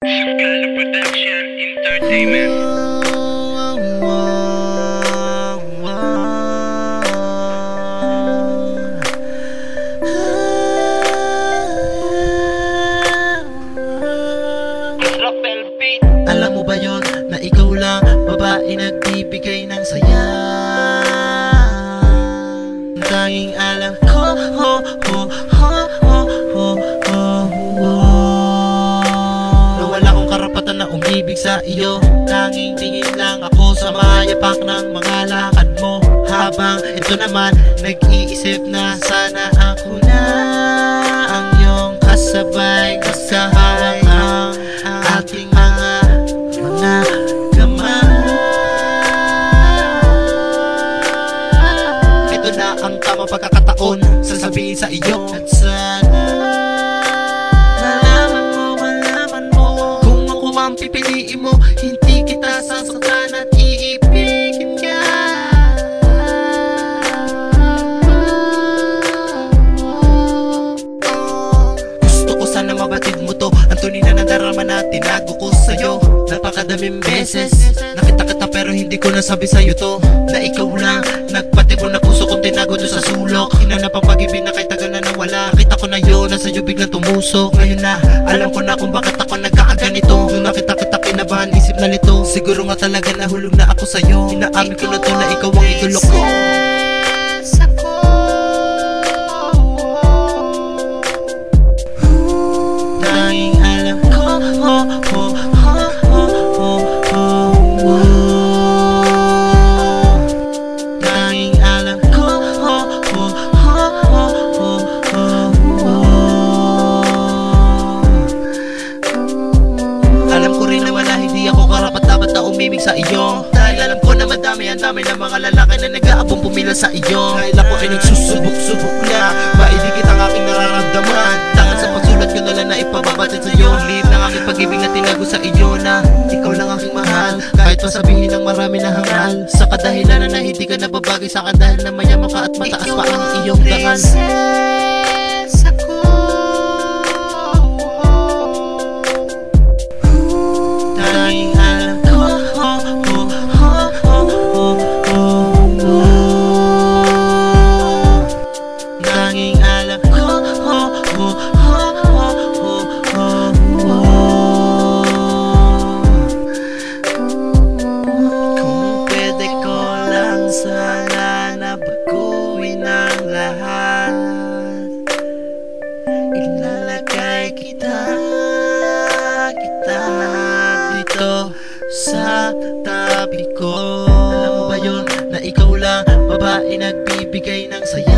Sugalo Production Entertainment. Alam mo ba yon na ikaw lang babae nagbibigay ng saya? Tanging alam ko na wala akong karapatan na umibig sa iyo. Tanging tingin lang ako sa mayapak ng mga lakad mo, habang ito naman nag-iisip na sana ako na ang iyong kasabay, kasahawak ang ating mga kamay. Ito na ang tamang pagkakataon sasabihin sa iyo, at sana malaman mo kung ako ang pipiliin mo, hindi kita sasaktan at iibigin ka. Gusto ko sana mabatid mo to, ang tunay na nadarama na tinago ko sa'yo. Napakadaming beses nakita kita pero hindi ko nasabi sa'yo to, na ikaw lang nagpatibon na puso kong tinago doon sa sulok. Hinanap ang pag-ibig na kahit tagal na nawala. Kita ko na yun, nasa iyo biglang tumusok. Ngayon na alam ko na kung bakit ako nagkakaganito. Nung nakita kita kinabahan, isip na lito. Siguro nga talaga nahulog na ako sa'yo. Inaamin ko na to na ikaw ang idolo ko. Tanging alam ko tanging alam ko alam ko rin na wala, hindi ako karapat-dapat na umibig sa iyo. Dahil alam ko na madami ang dami ng mga lalaki na nag-aabong pumila sa iyo. Dahil ako ay nagsusubok-subok na maibigit ang aking nararamdaman. Tangan sa pagsulat ko na lang na ipababatid sa iyo. Liit ng aking pag-ibig na tinago sa iyo, na ikaw lang aking mahal. Kahit pa sabihin ng marami na hangal, sa kadahilanan na hindi ka nababagay sa akin, dahil na mayaman ka at mataas pa ang iyong dangal. Tanging alam ko tanging alam ko kung pwede ko lang sana na baguhin ang lahat, ilalagay kita dito sa tabi ko. Alam mo ba yun na ikaw lang babae nagbibigay ng saya?